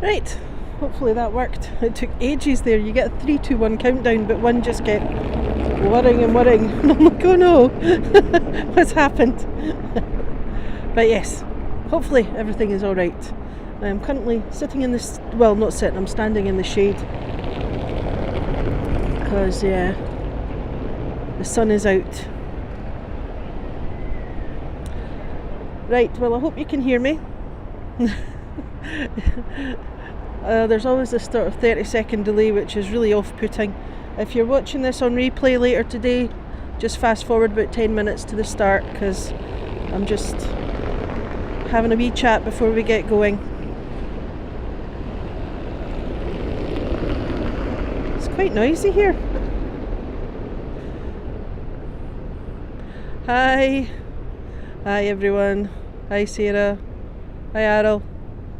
Right, hopefully that worked. It took ages there. You get a 3, 2, 1 countdown, but one just kept whirring and whirring. And I'm like, oh no, what's happened? But yes, hopefully everything is alright. I'm currently sitting in this, well, not sitting, I'm standing in the shade. Because, yeah, the sun is out. Right, well, I hope you can hear me. There's always this sort of 30-second delay, which is really off-putting. If you're watching this on replay later today, just fast forward about 10 minutes to the start, because I'm just having a wee chat before we get going. It's quite noisy here. Hi everyone. Hi Sarah. Hi Errol.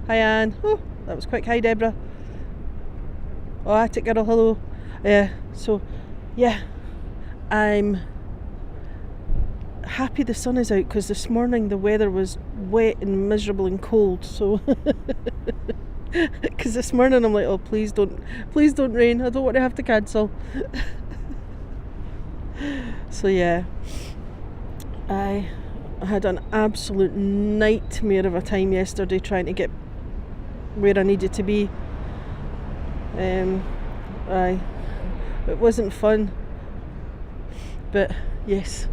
Hi Anne. Oh, that was quick. Hi Deborah. Oh, Attic girl, hello. So yeah, I'm happy the sun is out, because this morning the weather was wet and miserable and cold, so because this morning I'm like, oh, please don't rain, I don't want to have to cancel. So yeah, I had an absolute nightmare of a time yesterday trying to get where I needed to be. It wasn't fun, but yes,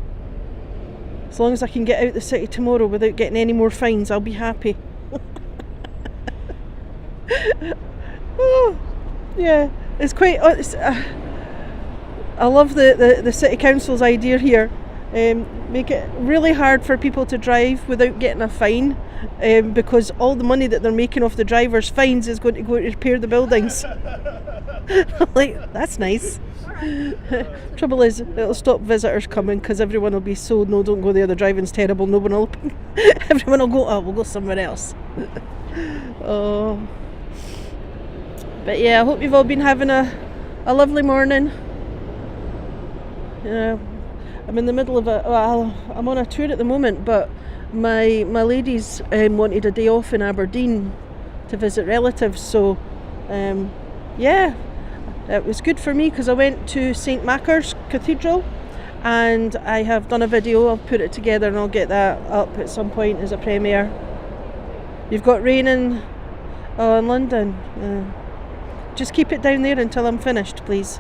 as long as I can get out the city tomorrow without getting any more fines, I'll be happy. Oh, yeah, it's quite. I love the city council's idea here. Make it really hard for people to drive without getting a fine, because all the money that they're making off the drivers' fines is going to go to repair the buildings. Like, that's nice. Trouble is, it'll stop visitors coming, because everyone will be so, no, don't go there, the driving's terrible, no one will everyone will go, oh, we'll go somewhere else. Oh, but yeah, I hope you've all been having a lovely morning. Yeah, I'm in the middle of I'm on a tour at the moment, but my ladies wanted a day off in Aberdeen to visit relatives, so yeah, it was good for me, because I went to St Macar's Cathedral, and I have done a video. I'll put it together and I'll get that up at some point as a premiere. You've got rain in London. Just keep it down there until I'm finished, please.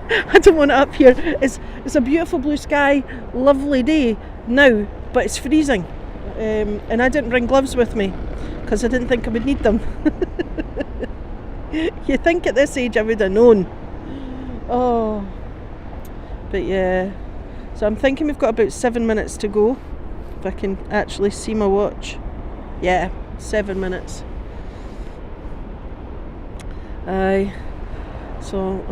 I don't want it up here. It's a beautiful blue sky, lovely day now, but it's freezing. And I didn't bring gloves with me, because I didn't think I would need them. You think at this age I would have known. Oh, but yeah. So I'm thinking we've got about 7 minutes to go. If I can actually see my watch. Yeah, 7 minutes. Aye. So,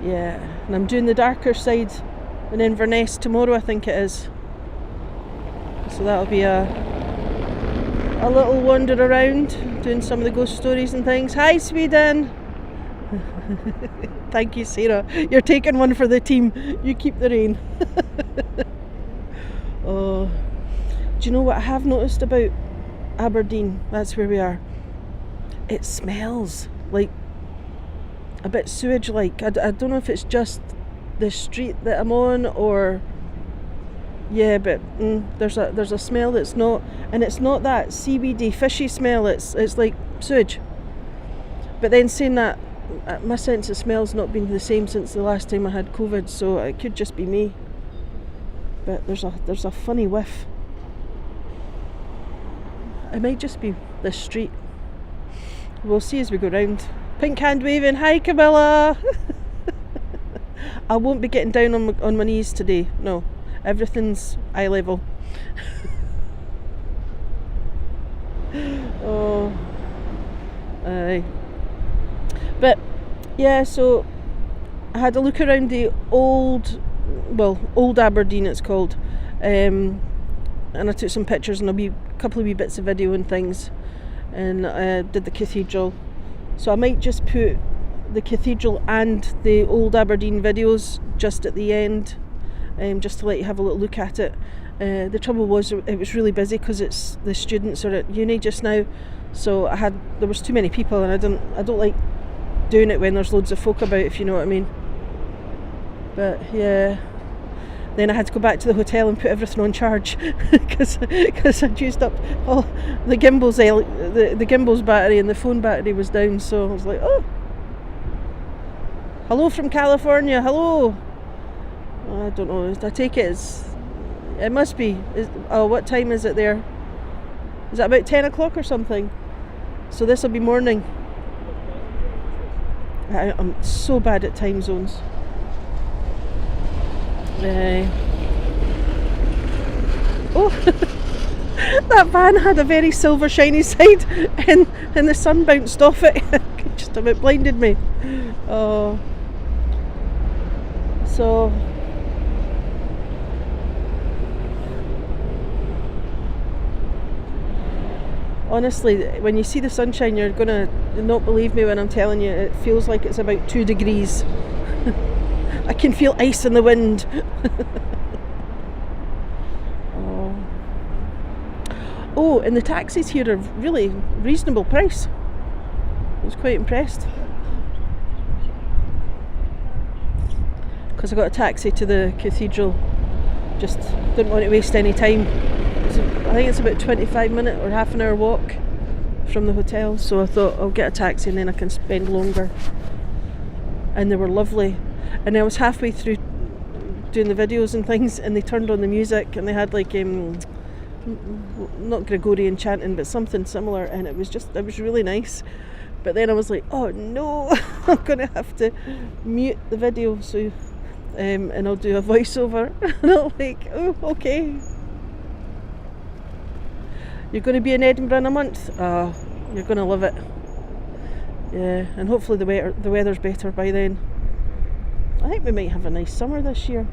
yeah. And I'm doing the darker side in Inverness tomorrow, I think it is. So that'll be a little wander around, doing some of the ghost stories and things. Hi Sweden! Thank you, Sarah. You're taking one for the team. You keep the rain. Oh, do you know what I have noticed about Aberdeen? That's where we are. It smells like a bit sewage-like. I don't know if it's just the street that I'm on, or yeah, but there's a smell that's not, and it's not that seaweedy, fishy smell. It's like sewage. But then saying that, my sense of smell's not been the same since the last time I had COVID, so it could just be me. But there's a funny whiff. It might just be this street. We'll see as we go round. Pink hand waving. Hi Camilla. I won't be getting down on my knees today. No, everything's eye level. Oh, aye. But yeah, so I had a look around the old Aberdeen it's called, and I took some pictures and a couple of wee bits of video and things, and did the cathedral. So I might just put the cathedral and the old Aberdeen videos just at the end, just to let you have a little look at it. The trouble was it was really busy because it's the students are at uni just now, so there was too many people, and I don't like doing it when there's loads of folk about, if you know what I mean. But yeah, then I had to go back to the hotel and put everything on charge because I'd used up all the gimbal's the gimbal's battery, and the phone battery was down. So I was like, oh, hello from California, hello. I don't know, I take it must be, what time is it there? Is it about 10 o'clock or something? So this will be morning. I'm so bad at time zones. Oh, that van had a very silver shiny side, and the sun bounced off it. Just about blinded me. Oh, so honestly, when you see the sunshine, you're gonna not believe me when I'm telling you it feels like it's about 2 degrees. I can feel ice in the wind. Oh, and the taxis here are really reasonable price. I was quite impressed. Because I got a taxi to the cathedral. Just didn't want to waste any time. I think it's about 25-minute or half an hour walk from the hotel, so I thought I'll get a taxi and then I can spend longer. And they were lovely. And I was halfway through doing the videos and things, and they turned on the music, and they had like not Gregorian chanting, but something similar, and it was really nice. But then I was like, oh no, I'm gonna have to mute the video, so and I'll do a voiceover. And I'm like, oh, okay. You're going to be in Edinburgh in a month? You're going to love it. Yeah, and hopefully the weather's better by then. I think we might have a nice summer this year.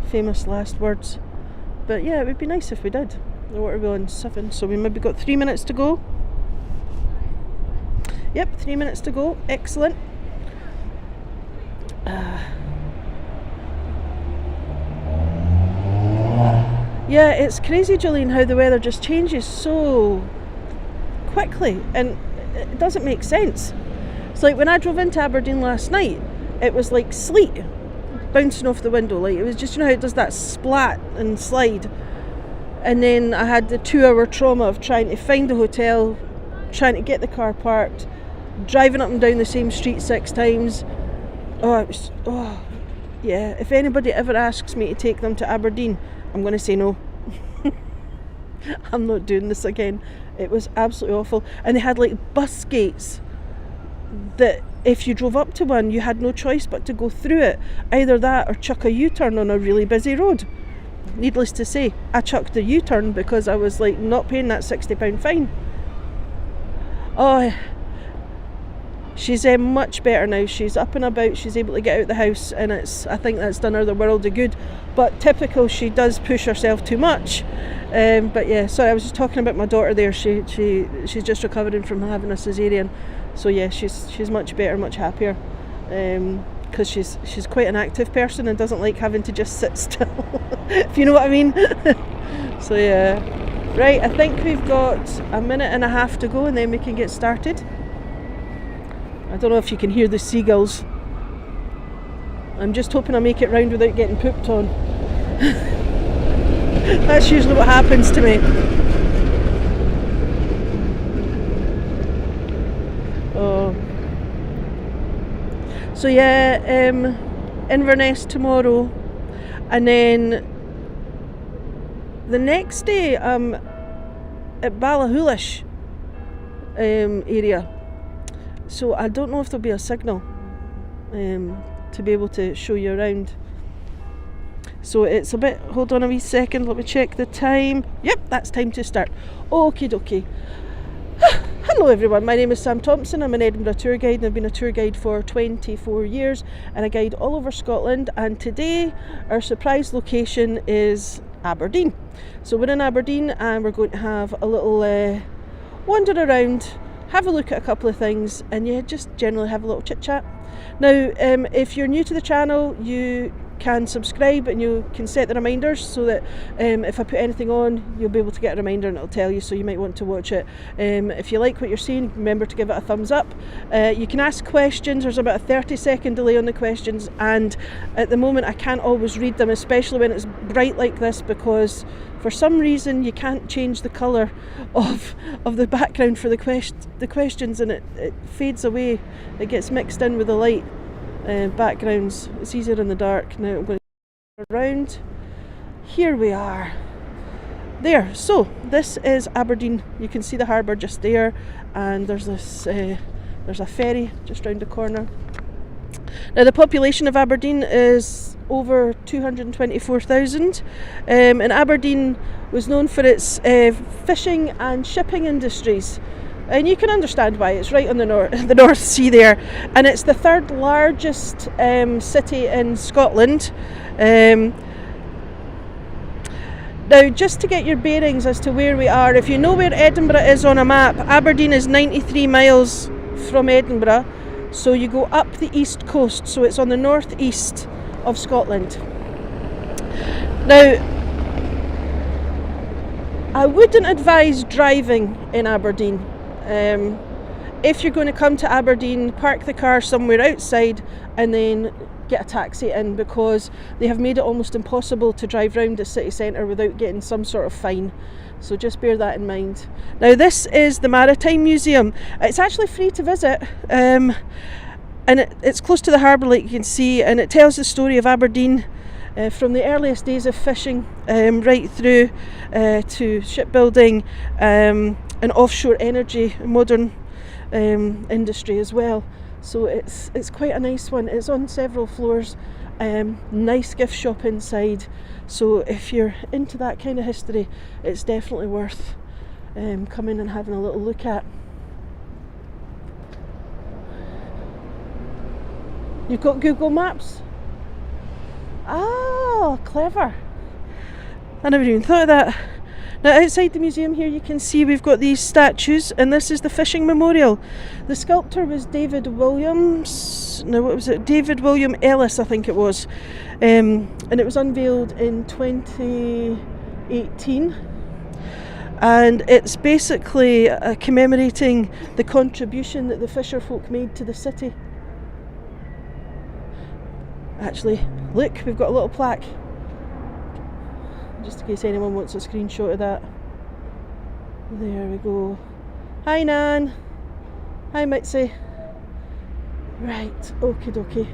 Famous last words. But yeah, it would be nice if we did. What are we on? 7, so we maybe got 3 minutes to go. Yep, 3 minutes to go. Excellent. Yeah, it's crazy, Jolene, how the weather just changes so quickly, and it doesn't make sense. It's like when I drove into Aberdeen last night, it was like sleet bouncing off the window. Like, it was just, you know how it does that splat and slide. And then I had the 2-hour trauma of trying to find a hotel, trying to get the car parked, driving up and down the same street 6 times. Yeah, if anybody ever asks me to take them to Aberdeen, I'm going to say no. I'm not doing this again. It was absolutely awful. And they had like bus gates that if you drove up to one, you had no choice but to go through it. Either that or chuck a U-turn on a really busy road. Needless to say, I chucked the U-turn because I was like not paying that £60 fine. Oh, she's much better now. She's up and about. She's able to get out the house, and I think that's done her the world of good. But typical, she does push herself too much. But yeah, sorry, I was just talking about my daughter there. She's just recovering from having a cesarean. So yeah, she's much better, much happier. Because she's quite an active person and doesn't like having to just sit still. If you know what I mean. So yeah. Right, I think we've got 1.5 minutes to go, and then we can get started. I don't know if you can hear the seagulls. I'm just hoping I make it round without getting pooped on. That's usually what happens to me. Oh. So yeah, Inverness tomorrow, and then the next day I'm at Ballachulish area. So I don't know if there'll be a signal to be able to show you around. So it's a bit, hold on a wee second, let me check the time. Yep, that's time to start. Okie dokie. Hello everyone, my name is Sam Thompson. I'm an Edinburgh tour guide, and I've been a tour guide for 24 years, and I guide all over Scotland. And today our surprise location is Aberdeen. So we're in Aberdeen, and we're going to have a little wander around, have a look at a couple of things, and yeah, just generally have a little chit chat. Now, if you're new to the channel, you can subscribe and you can set the reminders so that if I put anything on, you'll be able to get a reminder and it'll tell you, so you might want to watch it. If you like what you're seeing, remember to give it a thumbs up. You can ask questions. There's about a 30-second delay on the questions, and at the moment I can't always read them, especially when it's bright like this, because for some reason you can't change the colour of the background for the questions, and it fades away. It gets mixed in with the light backgrounds. It's easier in the dark. Now I'm going to go around. Here we are. There. So this is Aberdeen. You can see the harbour just there, and there's this there's a ferry just round the corner. Now the population of Aberdeen is over 224,000, and Aberdeen was known for its fishing and shipping industries, and you can understand why. It's right on the North Sea there, and it's the third largest city in Scotland. Now, just to get your bearings as to where we are, if you know where Edinburgh is on a map, Aberdeen is 93 miles from Edinburgh. So you go up the east coast, so it's on the northeast of Scotland. Now, I wouldn't advise driving in Aberdeen. If you're going to come to Aberdeen, park the car somewhere outside and then get a taxi in, because they have made it almost impossible to drive round the city centre without getting some sort of fine. So just bear that in mind. Now this is the Maritime Museum. It's actually free to visit, and it's close to the harbour, like you can see, and it tells the story of Aberdeen from the earliest days of fishing right through to shipbuilding and offshore energy, modern industry as well. So it's quite a nice one. It's on several floors. Nice gift shop inside. So if you're into that kind of history, it's definitely worth coming and having a little look at. You've got Google Maps? Oh, clever. I never even thought of that. Now outside the museum here you can see we've got these statues, and this is the fishing memorial. The sculptor was David Williams. No, what was it? David William Ellis, I think it was. And it was unveiled in 2018. And it's basically commemorating the contribution that the fisher folk made to the city. Actually, look, we've got a little plaque, just in case anyone wants a screenshot of that. There we go. Hi Nan. Hi Mitzi. Right, okie dokie.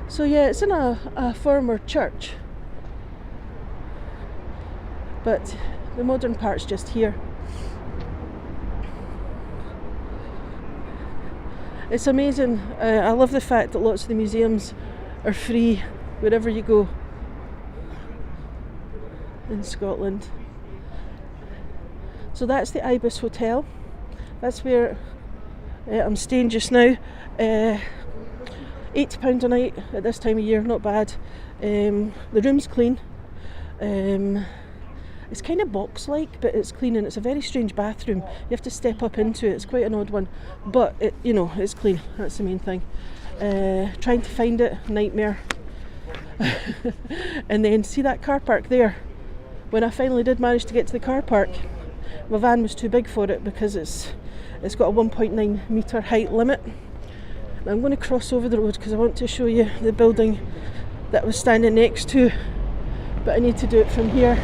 So yeah, it's in a former church, but the modern part's just here. It's amazing. I love the fact that lots of the museums are free wherever you go in Scotland. So that's the Ibis Hotel. That's where I'm staying just now. £80 a night at this time of year, not bad. The room's clean. It's kind of box-like, but it's clean, and it's a very strange bathroom. You have to step up into it. It's quite an odd one, but it's clean. That's the main thing. Trying to find it, nightmare. And then see that car park there. When I finally did manage to get to the car park, my van was too big for it because it's got a 1.9 metre height limit. Now I'm going to cross over the road because I want to show you the building that I was standing next to, but I need to do it from here.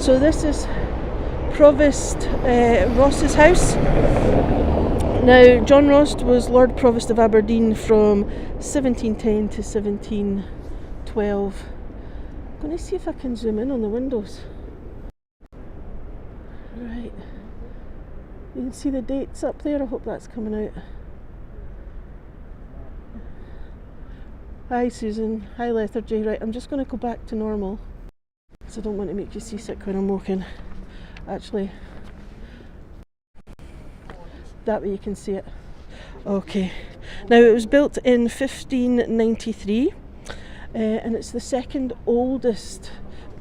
So this is Provost Ross's house. Now John Ross was Lord Provost of Aberdeen from 1710 to 1712. I'm going to see if I can zoom in on the windows. Right, you can see the dates up there. I hope that's coming out. Hi Susan, hi Lethargy. Right, I'm just going to go back to normal because I don't want to make you seasick when I'm walking. Actually, that way you can see it. Okay, now it was built in 1593, and it's the second oldest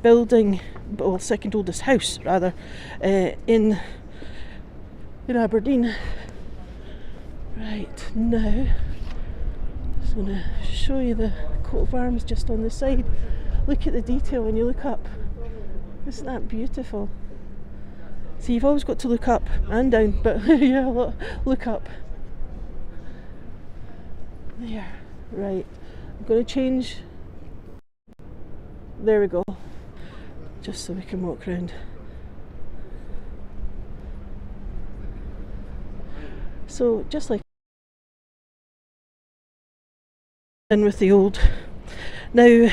building, well, second oldest house rather, in Aberdeen. Right, now just going to show you the coat of arms just on the side. Look at the detail when you look up. Isn't that beautiful? See, you've always got to look up and down, but yeah, look up. There, right. I'm going to change. There we go. Just so we can walk around. So, just like in with the old. Now,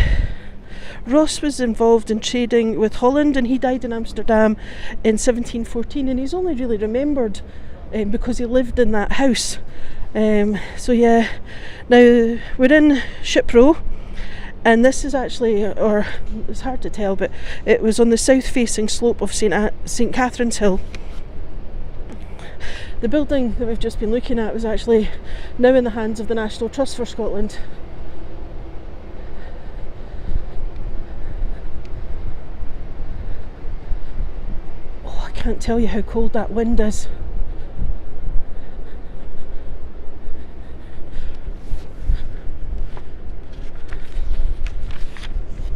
Ross was involved in trading with Holland, and he died in Amsterdam in 1714, and he's only really remembered because he lived in that house. So yeah, now we're in Ship Row, and this is actually, or it's hard to tell, but it was on the south facing slope of St Catherine's Hill. The building that we've just been looking at was actually now in the hands of the National Trust for Scotland. I can't tell you how cold that wind is.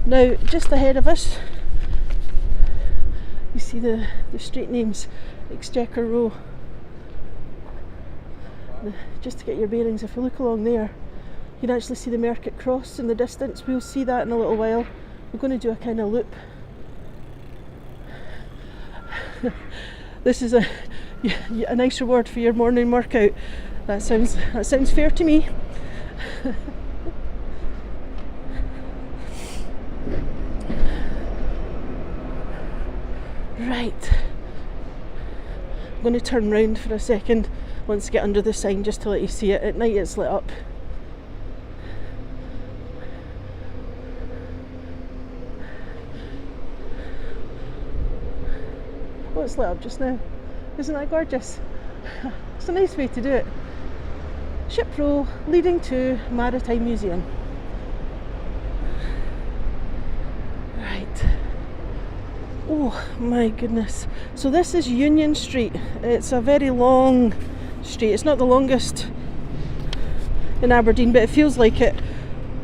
Now, just ahead of us, you see the street names, Exchequer Row. Just to get your bearings, if we look along there, you can actually see the Mercat Cross in the distance. We'll see that in a little while. We're going to do a kind of loop. This is a nice reward for your morning workout. That sounds fair to me. Right. I'm going to turn round for a second once I get under the sign, just to let you see it. At night it's lit up. Oh, it's lit up just now. Isn't that gorgeous? It's a nice way to do it. Ship Row leading to Maritime Museum. Right. Oh my goodness. So this is Union Street. It's a very long street. It's not the longest in Aberdeen, but it feels like it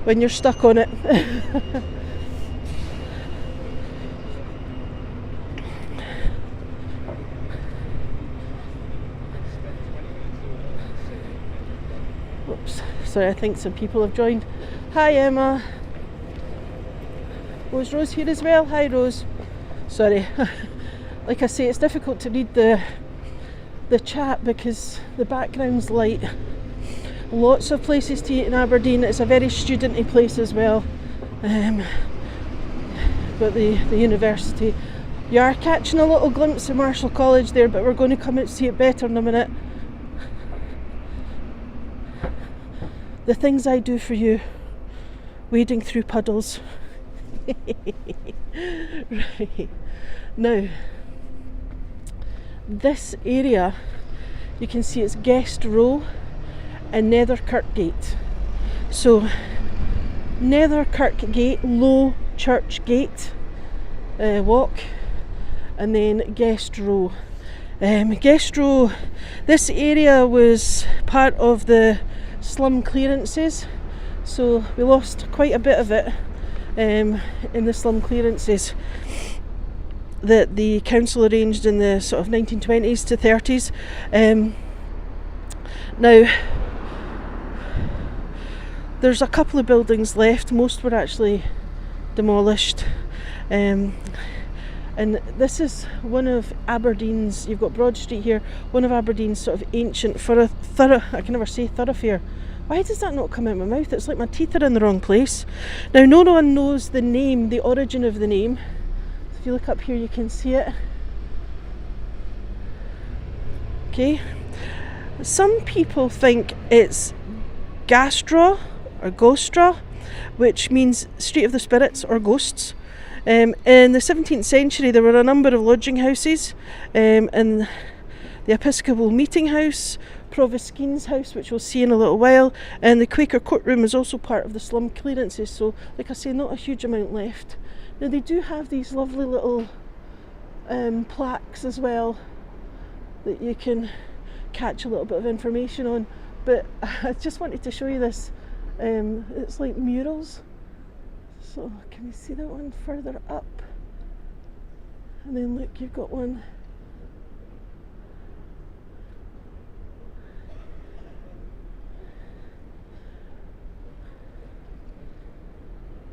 when you're stuck on it. Oops, sorry, I think some people have joined. Hi Emma. Oh, is Rose here as well? Hi Rose. Sorry, like I say, it's difficult to read the chat because the background's light. Lots of places to eat in Aberdeen. It's a very studenty place as well. But the university, you are catching a little glimpse of Marshall College there, but we're going to come and see it better in a minute. The things I do for you, wading through puddles. Right. Now, this area, you can see it's Guestrow and Netherkirkgate. So, Netherkirkgate, Low Church Gate walk, and then Guestrow. Guestrow, this area was part of the slum clearances, so we lost quite a bit of it in the slum clearances that the council arranged in the sort of 1920s to 30s. Now, there's a couple of buildings left. Most were actually demolished. And this is one of Aberdeen's, you've got Broad Street here, one of Aberdeen's sort of ancient I can never say thoroughfare. Why does that not come out of my mouth? It's like my teeth are in the wrong place. Now, no one knows the name, the origin of the name. If you look up here, you can see it. Okay. Some people think it's Guestrow or Guestrow, which means Street of the Spirits or Ghosts. In the 17th century, there were a number of lodging houses, and the Episcopal Meeting House, Provost Skene's house, which we'll see in a little while, and the Quaker courtroom is also part of the slum clearances. So, like I say, not a huge amount left. Now, they do have these lovely little plaques as well that you can catch a little bit of information on, but I just wanted to show you this It's like murals. So can you see that one further up? And then look, you've got one.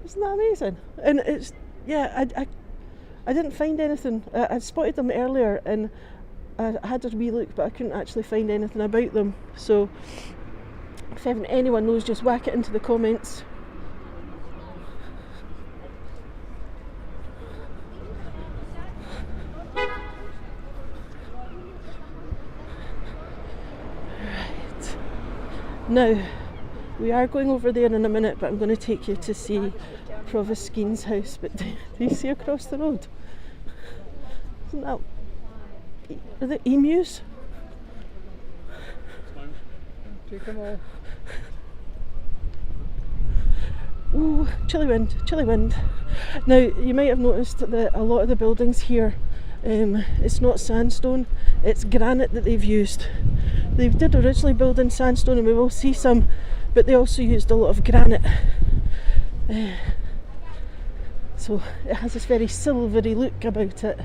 Isn't that amazing? And it's, yeah, I didn't find anything. I spotted them earlier and I had a wee look, but I couldn't actually find anything about them. So if anyone knows, just whack it into the comments. Right. Now, we are going over there in a minute, but I'm going to take you to see Provost Skene's house. But do you see across the road? Isn't that... Are they emus? Take them all. Ooh, chilly wind, chilly wind. Now, you might have noticed that a lot of the buildings here, it's not sandstone, it's granite that they've used. They did originally build in sandstone, and we will see some, but they also used a lot of granite. So it has this very silvery look about it.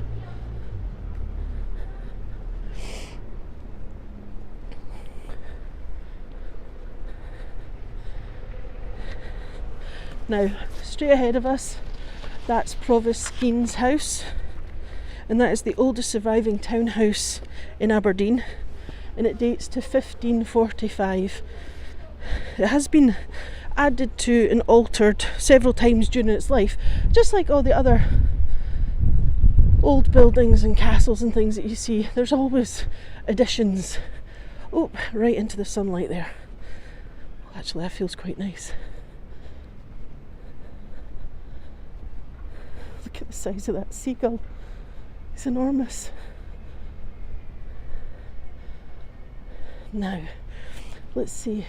Now, straight ahead of us, that's Provost Skene's house, and that is the oldest surviving townhouse in Aberdeen, and it dates to 1545. It has been added to and altered several times during its life, just like all the other old buildings and castles and things that you see. There's always additions. Oh, right into the sunlight there. Actually, that feels quite nice. Look at the size of that seagull. It's enormous. Now, let's see.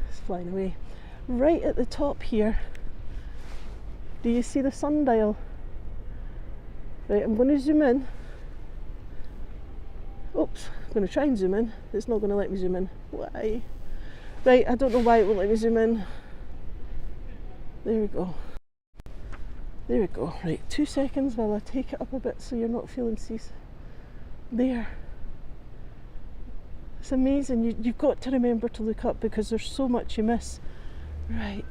It's flying away. Right at the top here, do you see the sundial? Right, I'm going to zoom in. Oops, I'm going to try and zoom in. It's not going to let me zoom in. Why? Right, I don't know why it won't let me zoom in. There we go. There we go. Right, 2 seconds while I take it up a bit so you're not feeling seasick. There. It's amazing. You've got to remember to look up because there's so much you miss. Right.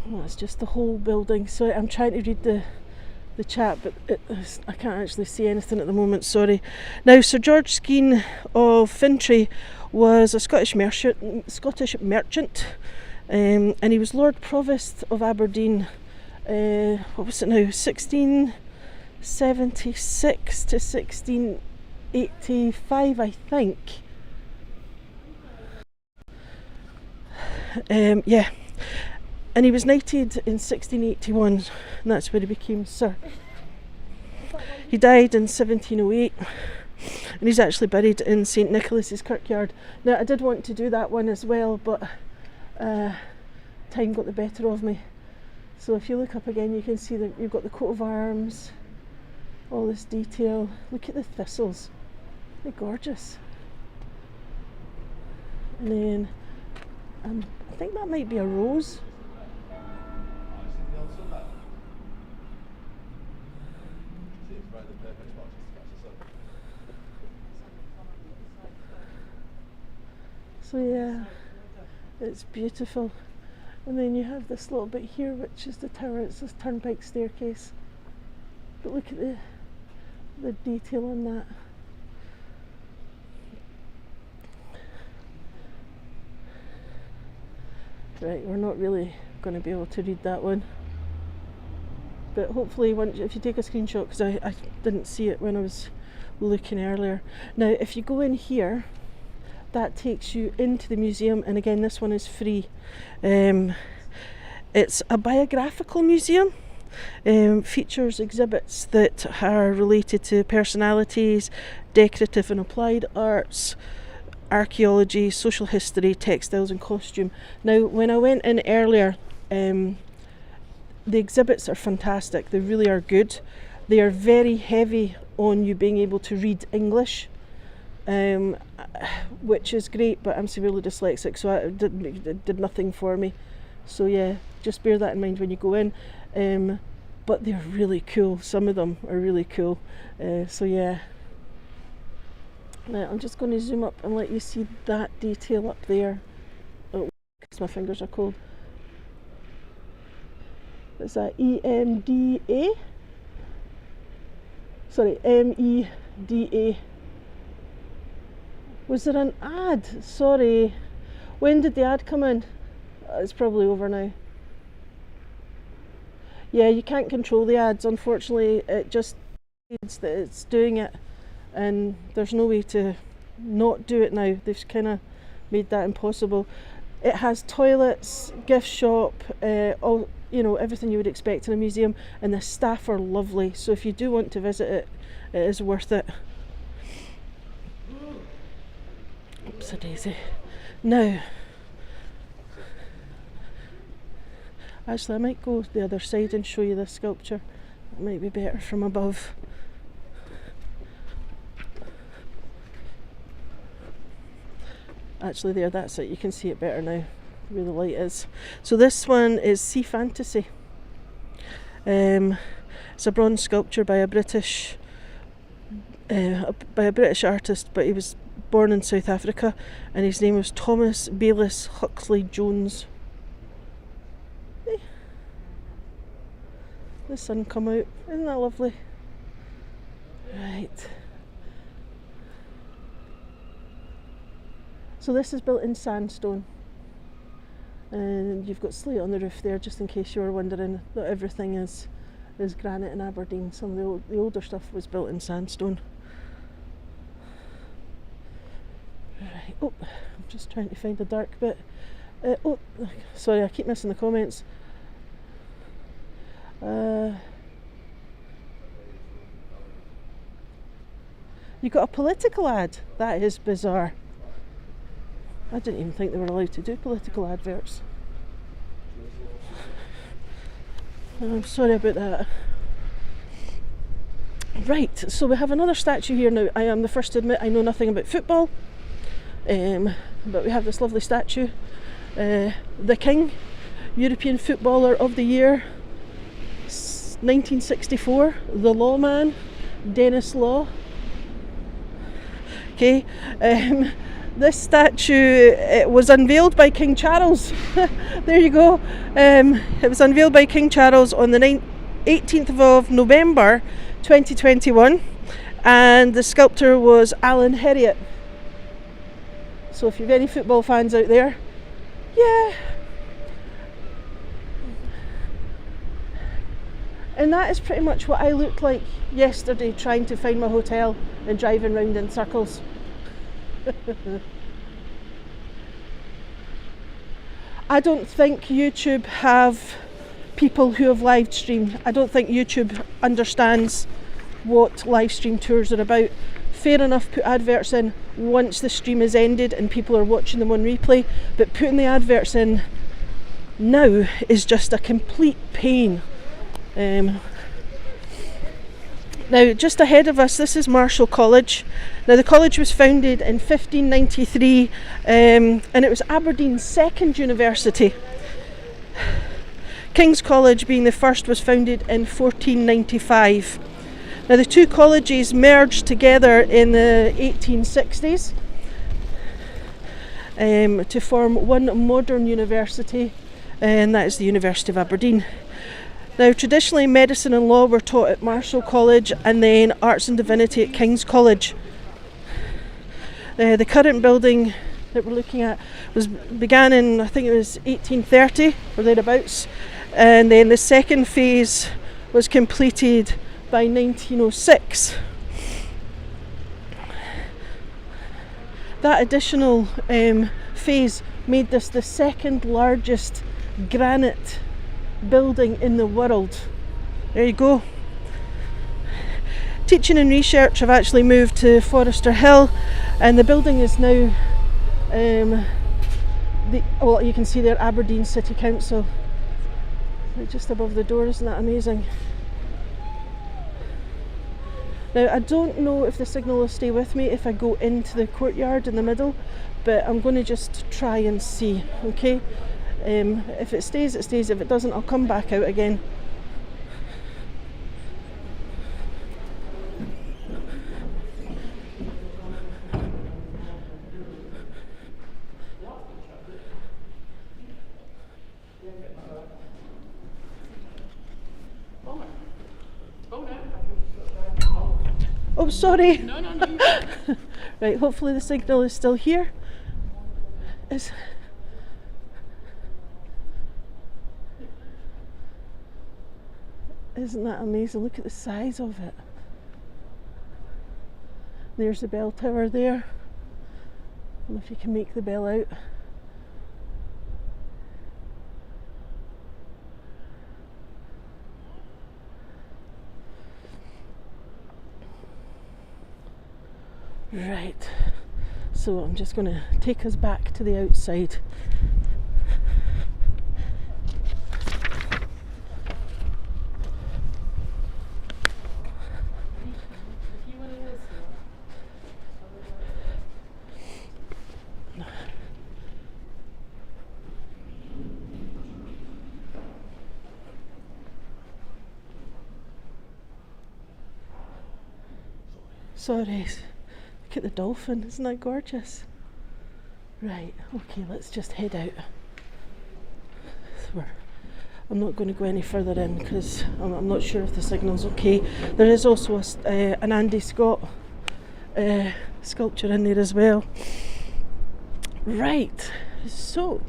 Well, it's just the whole building. So I'm trying to read the chat, but I can't actually see anything at the moment, sorry. Now, Sir George Skene of Fintry was a Scottish merchant. And he was Lord Provost of Aberdeen, what was it now, 1676 to 1685, I think. Yeah, and he was knighted in 1681, and that's where he became Sir. He died in 1708, and he's actually buried in St Nicholas's Kirkyard. Now, I did want to do that one as well, but time got the better of me. So if you look up again, you can see that you've got the coat of arms, all this detail. Look at the thistles, they're gorgeous. And then I think that might be a rose. So yeah, it's beautiful. And then you have this little bit here, which is the tower. It's this turnpike staircase. But look at the detail on that. Right, we're not really going to be able to read that one. But hopefully, if you take a screenshot, because I didn't see it when I was looking earlier. Now, if you go in here, that takes you into the museum, and again, this one is free. It's a biographical museum. Features exhibits that are related to personalities, decorative and applied arts, archaeology, social history, textiles and costume. Now, when I went in earlier, the exhibits are fantastic. They really are good. They are very heavy on you being able to read English. which is great, but I'm severely dyslexic, so it did nothing for me. So yeah, just bear that in mind when you go in. But they're really cool. Some of them are really cool. So yeah. Now I'm just going to zoom up and let you see that detail up there. Oh, because my fingers are cold. Is that EMDA? Sorry, MEDA. Was there an ad? Sorry. When did the ad come in? It's probably over now. Yeah, you can't control the ads. Unfortunately, it just means that it's doing it, and there's no way to not do it now. They've kind of made that impossible. It has toilets, gift shop, all, you know, everything you would expect in a museum, and the staff are lovely. So if you do want to visit it, it is worth it. Oops a daisy. Now, actually I might go the other side and show you this sculpture. It might be better from above. Actually there, that's it, you can see it better now where the light is. So this one is Sea Fantasy. It's a bronze sculpture by a British artist, but he was born in South Africa, and his name was Thomas Bayliss Huxley Jones. The sun come out, isn't that lovely? Right. So this is built in sandstone, and you've got slate on the roof there, just in case you were wondering. Not everything is granite in Aberdeen. Some of the older stuff was built in sandstone. Right. Oh, I'm just trying to find a dark bit. Oh, sorry, I keep missing the comments. You got a political ad? That is bizarre. I didn't even think they were allowed to do political adverts. I'm sorry about that. Right, so we have another statue here now. I am the first to admit I know nothing about football, but we have this lovely statue. The King, European Footballer of the Year, 1964, the Lawman, Dennis Law. Okay, this statue, it was unveiled by King Charles. There you go. It was unveiled by King Charles on the 18th of November 2021, and the sculptor was Alan Herriot. So if you've any football fans out there, yeah. And that is pretty much what I looked like yesterday, trying to find my hotel and driving round in circles. I don't think YouTube have people who have live streamed. I don't think YouTube understands what live stream tours are about. Fair enough, put adverts in once the stream is ended and people are watching them on replay, but putting the adverts in now is just a complete pain. Now, just ahead of us, this is Marischal College. Now, the college was founded in 1593, and it was Aberdeen's second university. King's College, being the first, was founded in 1495. Now, the two colleges merged together in the 1860s to form one modern university, and that is the University of Aberdeen. Now, traditionally, medicine and law were taught at Marischal College, and then arts and divinity at King's College. The current building that we're looking at began in, I think it was 1830 or thereabouts, and then the second phase was completed by 1906. That additional phase made this the second largest granite building in the world. There you go. Teaching and research have actually moved to Forester Hill, and the building is now well, you can see there, Aberdeen City Council right just above the door. Isn't that amazing? Now I don't know if the signal will stay with me if I go into the courtyard in the middle, but I'm going to just try and see, okay? If it stays, it stays. If it doesn't, I'll come back out again. Oh, sorry. No. Right, hopefully the signal is still here. Isn't that amazing? Look at the size of it. There's the bell tower there. I don't know if you can make the bell out. Right, so I'm just going to take us back to the outside. Sorry. Look at the dolphin, isn't that gorgeous? Right, okay, let's just head out. I'm not going to go any further in because I'm not sure if the signal's okay. There is also an Andy Scott sculpture in there as well. Right, so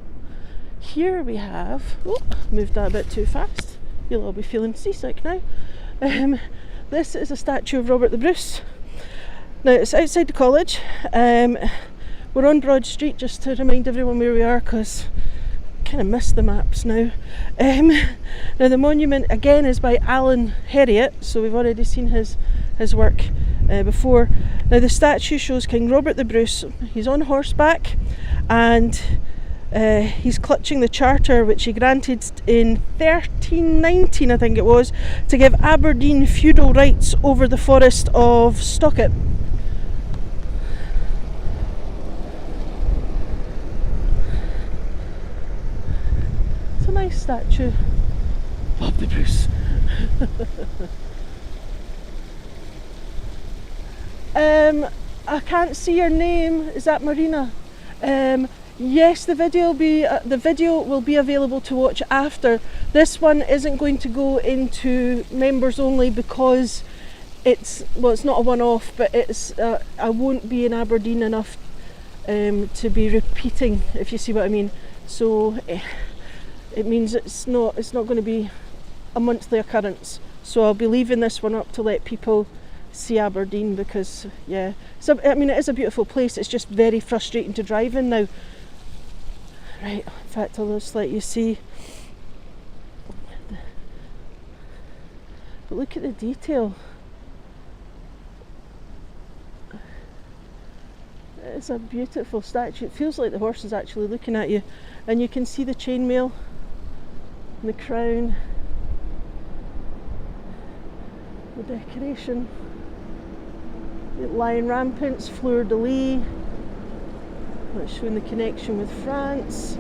here we have, moved that a bit too fast. You'll all be feeling seasick now. This is a statue of Robert the Bruce. Now it's outside the college. We're on Broad Street, just to remind everyone where we are, because I kind of missed the maps now. Now the monument again is by Alan Heriot, so we've already seen his work before. Now the statue shows King Robert the Bruce. He's on horseback and he's clutching the charter which he granted in 1319, I think it was, to give Aberdeen feudal rights over the forest of Stockett. It's a nice statue. Bob the Bruce. I can't see your name. Is that Marina? Yes, the video will be available to watch after. This one isn't going to go into members only because it's not a one-off, but it's I won't be in Aberdeen enough to be repeating, if you see what I mean. So it means it's not going to be a monthly occurrence. So I'll be leaving this one up to let people see Aberdeen, because yeah, so I mean it is a beautiful place. It's just very frustrating to drive in now. Right, in fact I'll just let you see. But look at the detail. It's a beautiful statue. It feels like the horse is actually looking at you, and you can see the chainmail and the crown, the decoration. Lion rampants, fleur de lis, that's showing the connection with France.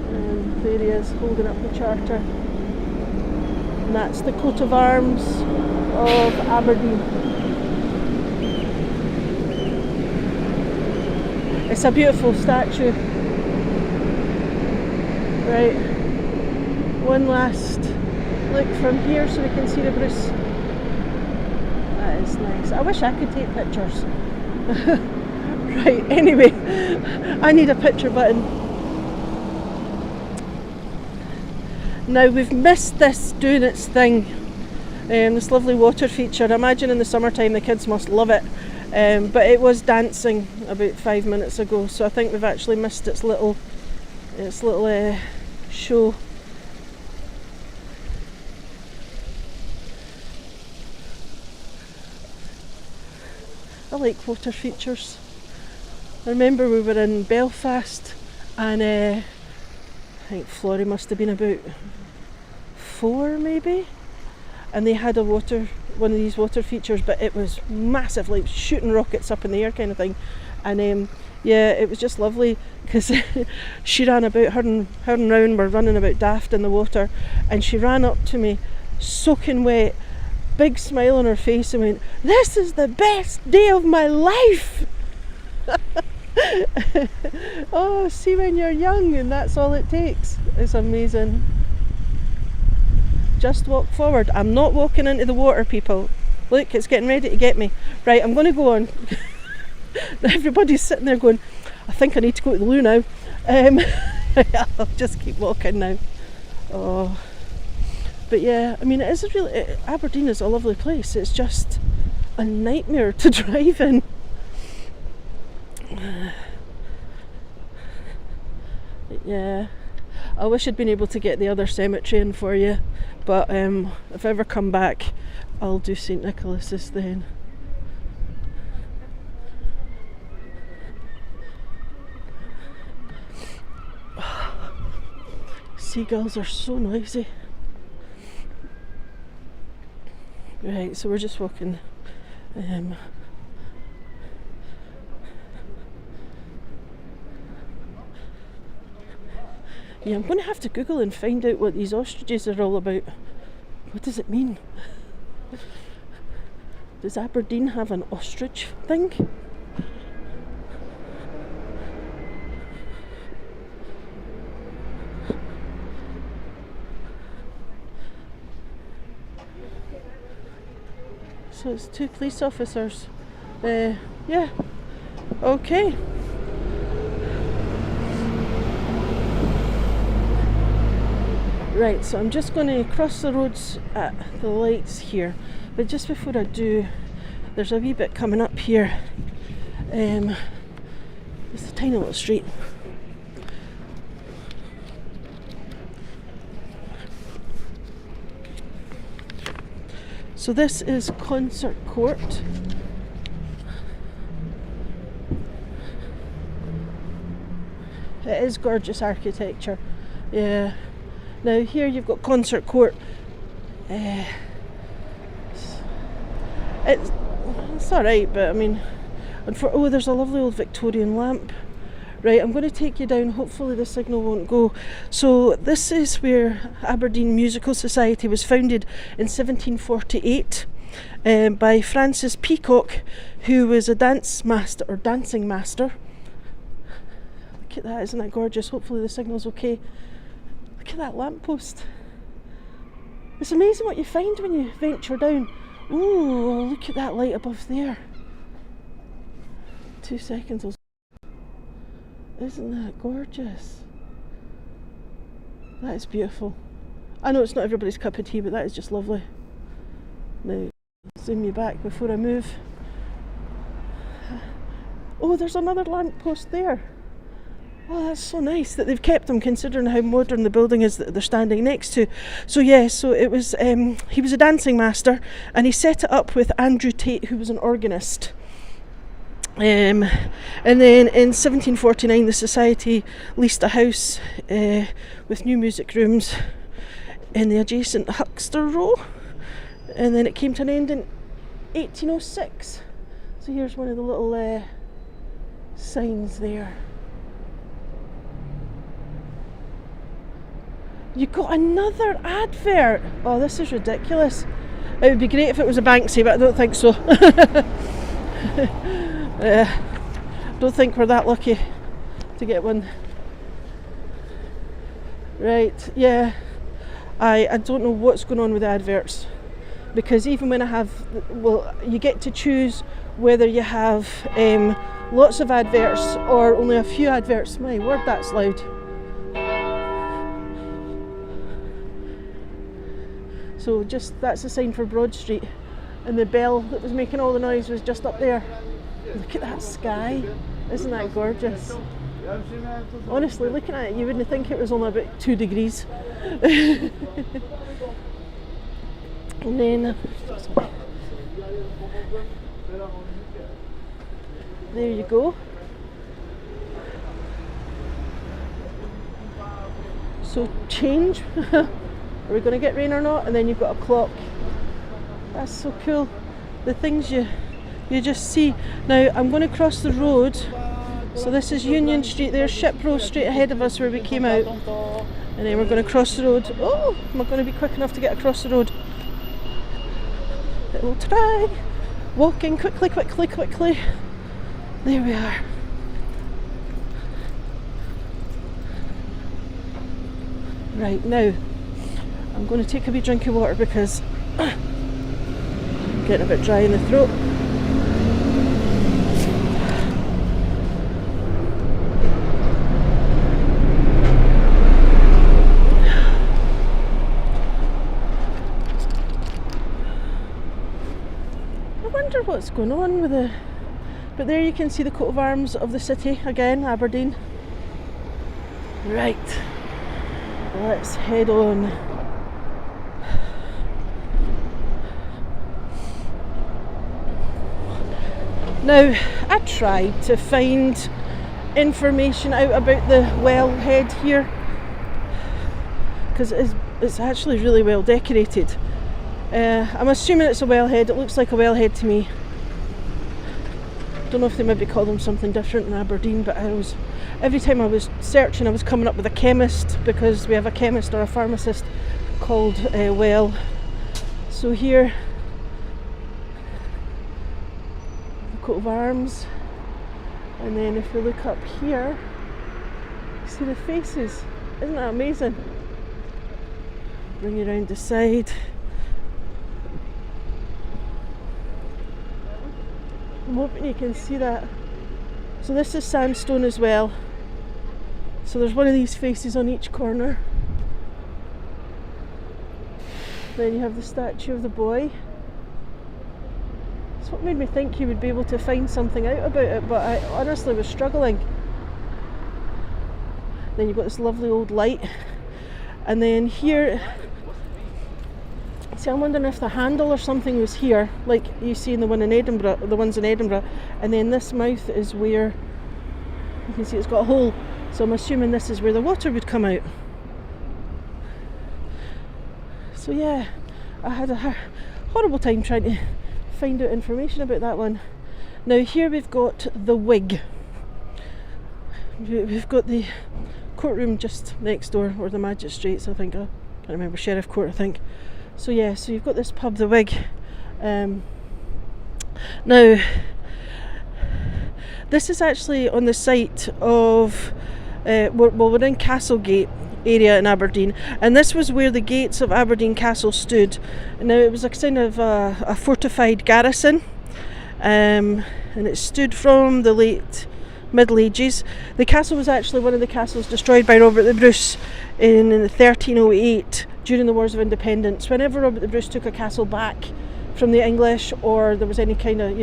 And there he is holding up the charter. And that's the coat of arms of Aberdeen. It's a beautiful statue. Right, one last look from here so we can see the Bruce. That is nice. I wish I could take pictures. Right, anyway, I need a picture button. Now we've missed this doing its thing, this lovely water feature. I imagine in the summertime the kids must love it, but it was dancing about 5 minutes ago, so I think we've actually missed its little show. I like water features. I remember we were in Belfast and I think Florrie must have been about 4 maybe, and they had one of these water features, but it was massive, like shooting rockets up in the air kind of thing. And yeah, it was just lovely because she ran about, her and Rowan were running about daft in the water, and she ran up to me soaking wet, big smile on her face, and went, "This is the best day of my life." Oh, see, when you're young and that's all it takes. It's amazing. Just walk forward. I'm not walking into the water, people. Look, it's getting ready to get me. Right, I'm going to go on. Everybody's sitting there going, I think I need to go to the loo now. I'll just keep walking now. Oh, but yeah, I mean, Aberdeen is a lovely place. It's just a nightmare to drive in. Yeah, I wish I'd been able to get the other cemetery in for you, but if I ever come back, I'll do St. Nicholas's then. Seagulls are so noisy. Right, so we're just walking. Yeah, I'm going to have to Google and find out what these ostriches are all about. What does it mean? Does Aberdeen have an ostrich thing? So it's 2 police officers. Yeah. Okay. Right, so I'm just going to cross the roads at the lights here, but just before I do, there's a wee bit coming up here. It's a tiny little street. So this is Concert Court. It is gorgeous architecture. Yeah. Now here you've got Concert Court. It's alright, but I mean, there's a lovely old Victorian lamp. Right, I'm going to take you down. Hopefully the signal won't go. So this is where Aberdeen Musical Society was founded in 1748 by Francis Peacock, who was a dancing master. Look at that, isn't that gorgeous? Hopefully the signal's okay. Look at that lamppost. It's amazing what you find when you venture down. Ooh, look at that light above there. 2 seconds. Isn't that gorgeous? That is beautiful. I know it's not everybody's cup of tea, but that is just lovely. Now, zoom you back before I move. Oh, there's another lamppost there. Oh, that's so nice that they've kept them, considering how modern the building is that they're standing next to. So yeah, so it was, he was a dancing master, and he set it up with Andrew Tate, who was an organist. And then in 1749 the society leased a house with new music rooms in the adjacent Huckster Row, and then it came to an end in 1806. So here's one of the little signs there. You got another advert. Oh, this is ridiculous. It would be great if it was a Banksy, but I don't think so. Don't think we're that lucky to get one. Right, yeah. I don't know what's going on with the adverts, because even when I have, well, you get to choose whether you have lots of adverts or only a few adverts. My word, that's loud. So that's a sign for Broad Street, and the bell that was making all the noise was just up there. Look at that sky, isn't that gorgeous? Honestly, looking at it, you wouldn't think it was only about 2 degrees. And then there you go. So change. Are we going to get rain or not? And then you've got a clock That's so cool. The things you just see. Now I'm going to cross the road. So this is Union Street. There's Ship Row straight ahead of us where we came out. And then we're going to cross the road. Oh, am I going to be quick enough to get across the road? We'll try. Walking quickly. There we are. Right, now I'm going to take a wee drink of water because I'm getting a bit dry in the throat. I wonder what's going on with the... But there you can see the coat of arms of the city again, Aberdeen. Right. Let's head on. Now, I tried to find information out about the wellhead here because it's actually really well decorated. I'm assuming it's a wellhead. It looks like a wellhead to me. Don't know if they maybe call them something different in Aberdeen, but every time I was searching I was coming up with a chemist, because we have a chemist or a pharmacist called Well. So here, the coat of arms, and then if we look up here, you see the faces. Isn't that amazing? Bring you around the side. I'm hoping you can see that. So this is sandstone as well. So there's one of these faces on each corner. Then you have the statue of the boy. It's what made me think you would be able to find something out about it, but I honestly was struggling. Then you've got this lovely old light. And then here, see, I'm wondering if the handle or something was here, like you see in the one in Edinburgh, the ones in Edinburgh, and then this mouth is where you can see it's got a hole. So I'm assuming this is where the water would come out. So yeah, I had a horrible time trying to find out information about that one. Now here we've got the wig. We've got the courtroom just next door, or the magistrates, I think. I can't remember, Sheriff Court, I think. So yeah, so you've got this pub, the Wig. Now, this is actually on the site of, we're in Castlegate area in Aberdeen, and this was where the gates of Aberdeen Castle stood. Now it was a kind of a fortified garrison, and it stood from the late Middle Ages. The castle was actually one of the castles destroyed by Robert the Bruce in 1308 during the Wars of Independence. Whenever Robert the Bruce took a castle back from the English, or there was any kind of,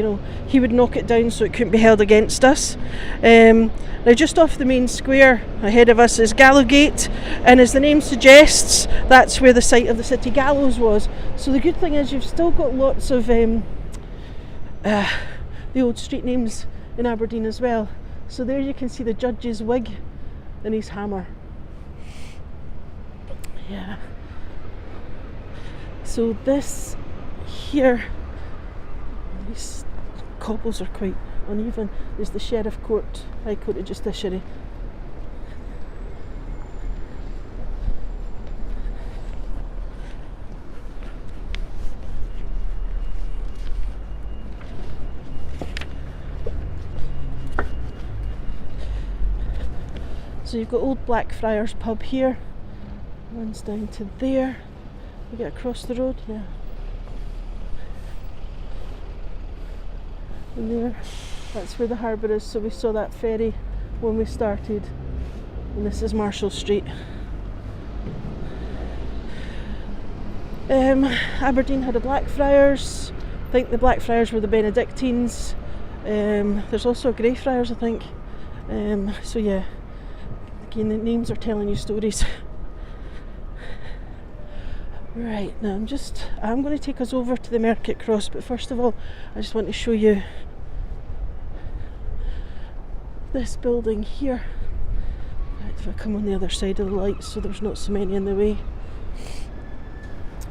he would knock it down so it couldn't be held against us. Now just off the main square ahead of us is Gallowgate, and as the name suggests, that's where the site of the city gallows was. So the good thing is you've still got lots of the old street names in Aberdeen as well. So there you can see the judge's wig and his hammer. Yeah. So this here, these cobbles are quite uneven, is the Sheriff Court, High Court of Justiciary. So you've got Old Blackfriars pub here, runs down to there. You get across the road, yeah. And there, that's where the harbour is, so we saw that ferry when we started. And this is Marshall Street. Aberdeen had a Blackfriars. I think the Blackfriars were the Benedictines. There's also a Greyfriars, I think. So yeah, again, the names are telling you stories. Right, now I'm going to take us over to the Mercat Cross, but first of all I just want to show you this building here. Right, if I come on the other side of the lights so there's not so many in the way.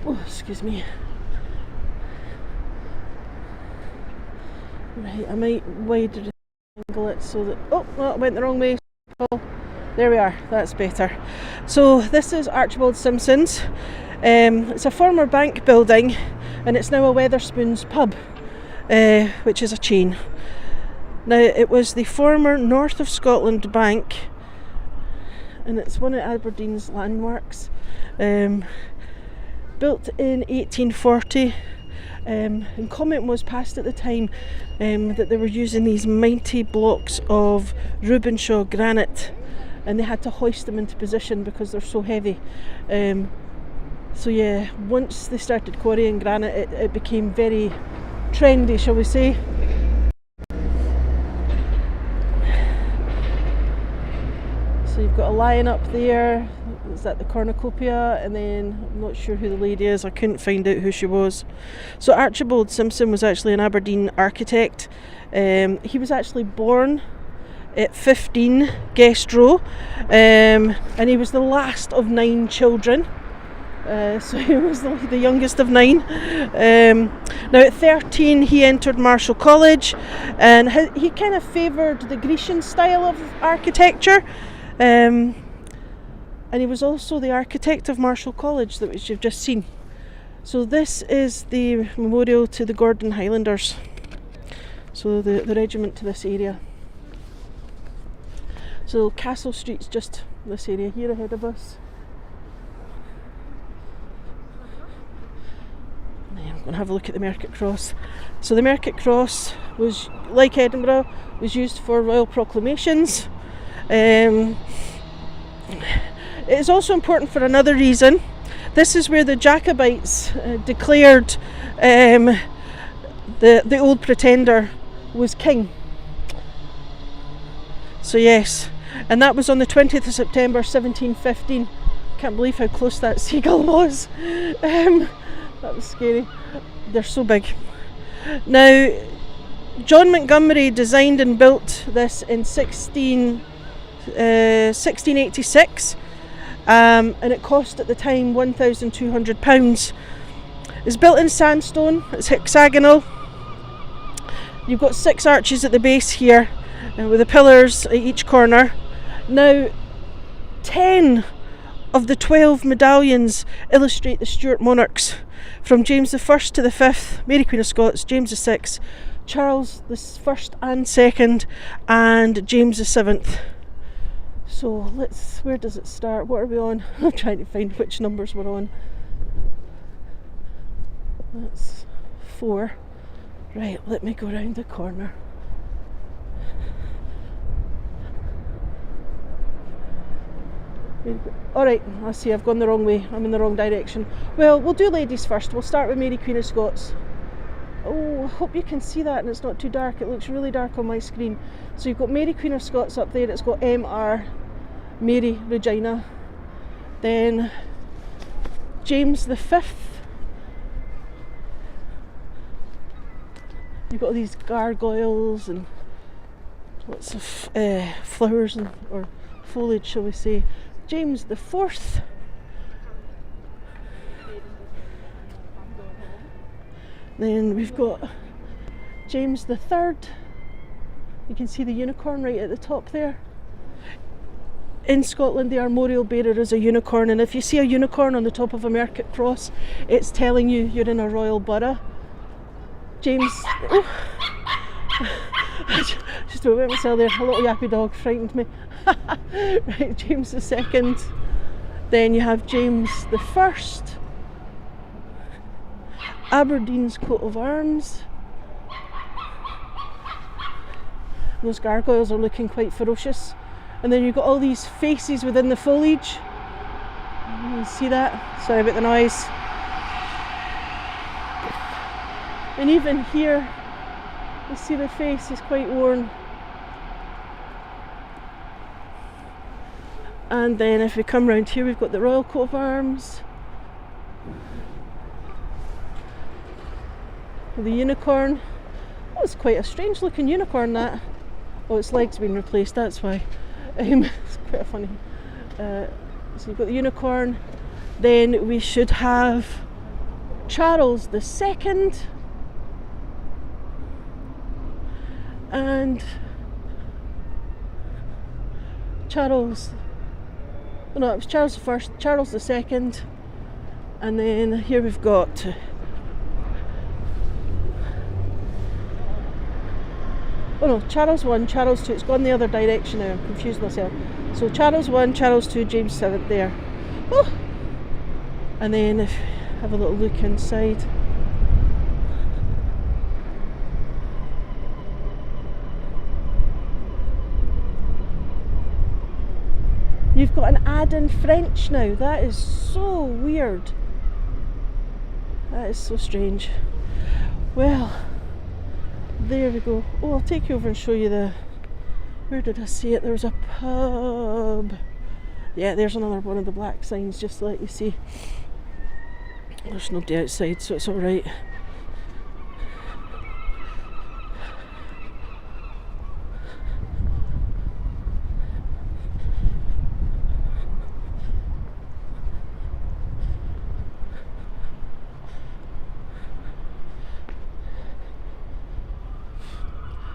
Oh, excuse me. Right, I might wider angle it so that... Oh, well, it went the wrong way. Oh, there we are, that's better. So this is Archibald Simpson's. It's a former bank building and it's now a Wetherspoons pub, which is a chain. Now, it was the former North of Scotland Bank and it's one of Aberdeen's landmarks. Built in 1840. And comment was passed at the time that they were using these mighty blocks of Rubenshaw granite and they had to hoist them into position because they're so heavy. So yeah, once they started quarrying granite, it became very trendy, shall we say. So you've got a lion up there. Is that the cornucopia? And then I'm not sure who the lady is. I couldn't find out who she was. So Archibald Simpson was actually an Aberdeen architect. He was actually born at 15, Guestrow, and he was the last of 9 children. So he was the youngest of 9. Now at 13 he entered Marischal College, and he kind of favoured the Grecian style of architecture. And he was also the architect of Marischal College, which you've just seen. So this is the memorial to the Gordon Highlanders. So the regiment to this area. So Castle Street's just this area here ahead of us. I'm going to have a look at the Mercat Cross. So the Mercat Cross was, like Edinburgh, was used for royal proclamations. It is also important for another reason. This is where the Jacobites declared the old pretender was king. So yes, and that was on the 20th of September 1715. Can't believe how close that seagull was. That was scary. They're so big. Now, John Montgomery designed and built this in 1686. And it cost at the time £1,200. It's built in sandstone, it's hexagonal. You've got 6 arches at the base here, with the pillars at each corner. Now, 10 of the 12 medallions illustrate the Stuart monarchs, from James I to the 5th, Mary Queen of Scots, James VI, Charles the 1st and 2nd, and James the 7th. So where does it start? What are we on? I'm trying to find which numbers we're on. That's 4. Right, let me go round the corner. Alright, I see I've gone the wrong way. I'm in the wrong direction. Well, we'll do ladies first. We'll start with Mary Queen of Scots. Oh, I hope you can see that and it's not too dark. It looks really dark on my screen. So you've got Mary Queen of Scots up there. It's got MR, Mary Regina. Then James the 5th. You've got these gargoyles and lots of flowers or foliage, shall we say. James the 4th. Then we've got James the 3rd. You can see the unicorn right at the top there. In Scotland, the armorial bearer is a unicorn, and if you see a unicorn on the top of a Mercat cross, it's telling you you're in a royal borough. James... Oh, just about went myself there. A little yappy dog frightened me. Right, James the 2nd. Then you have James the 1st. Aberdeen's coat of arms. Those gargoyles are looking quite ferocious. And then you've got all these faces within the foliage. You see that? Sorry about the noise. And even here, you see the face is quite worn. And then if we come round here, we've got the royal coat of arms. The unicorn. Oh, it's quite a strange looking unicorn, that. Oh, its leg's been replaced, that's why. It's quite a funny. So you've got the unicorn. Then we should have Charles II. and Charles. Oh no, it was Charles the First, Charles the Second, and then here we've got oh no, Charles 1, Charles 2. It's gone the other direction now. I'm confused myself. So Charles 1, Charles 2, James 7th there. Oh! And then if have a little look inside. You've got an ad in French now. That is so weird. That is so strange. Well, there we go. Oh, I'll take you over and show you the... Where did I see it? There was a pub. Yeah, there's another one of the black signs, just to let you see. There's nobody outside, so it's alright.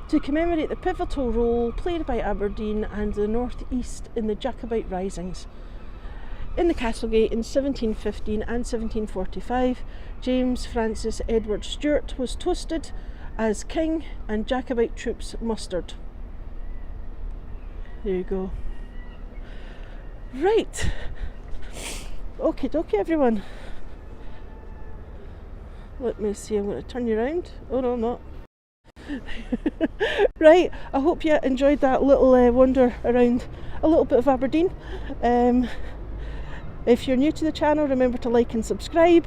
To commemorate the pivotal role played by Aberdeen and the North East in the Jacobite risings. In the Castlegate in 1715 and 1745, James Francis Edward Stuart was toasted as king and Jacobite troops mustered. There you go. Right. Okie dokie everyone. Let me see, I'm going to turn you around. Oh no, I'm not. Right, I hope you enjoyed that little wander around a little bit of Aberdeen. If you're new to the channel, remember to like and subscribe.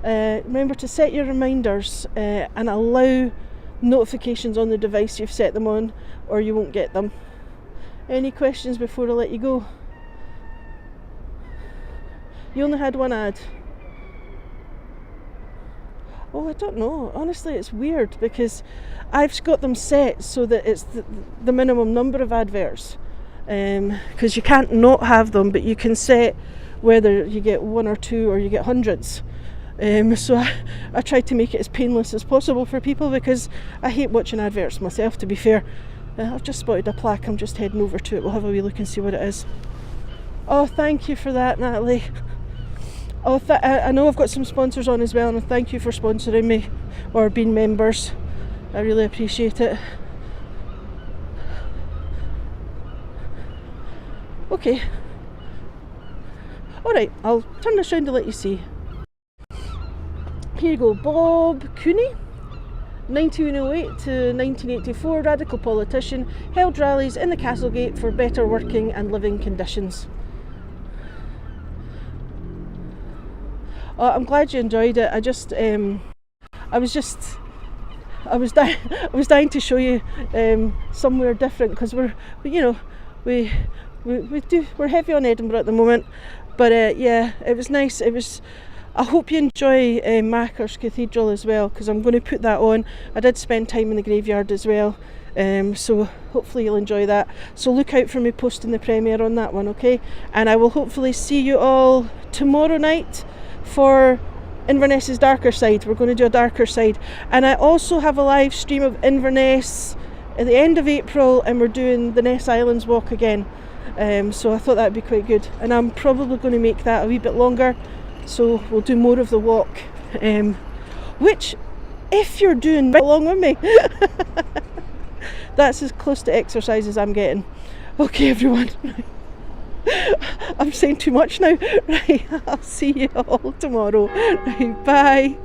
Remember to set your reminders and allow notifications on the device you've set them on, or you won't get them. Any questions before I let you go? You only had one ad. Oh, I don't know. Honestly, it's weird because I've got them set so that it's the minimum number of adverts. Because you can't not have them, but you can set whether you get one or two or you get hundreds. So I try to make it as painless as possible for people because I hate watching adverts myself, to be fair. I've just spotted a plaque. I'm just heading over to it. We'll have a wee look and see what it is. Oh, thank you for that, Natalie. Oh, I know I've got some sponsors on as well, and thank you for sponsoring me or being members. I really appreciate it. Okay. Alright, I'll turn this round to let you see. Here you go, Bob Cooney, 1908 to 1984, radical politician, held rallies in the Castlegate for better working and living conditions. I'm glad you enjoyed it. I was dying to show you somewhere different because we're heavy on Edinburgh at the moment, but yeah, it was nice. I hope you enjoy Macher's Cathedral as well, because I'm going to put that on. I did spend time in the graveyard as well, so hopefully you'll enjoy that. So look out for me posting the premiere on that one, okay? And I will hopefully see you all tomorrow night for Inverness's darker side. We're going to do a darker side, and I also have a live stream of Inverness at the end of April, and we're doing the Ness Islands walk again. So I thought that'd be quite good, and I'm probably going to make that a wee bit longer, so we'll do more of the walk, which, if you're doing right along with me, that's as close to exercise as I'm getting. Okay everyone, I'm saying too much now. Right, I'll see you all tomorrow. Right, bye.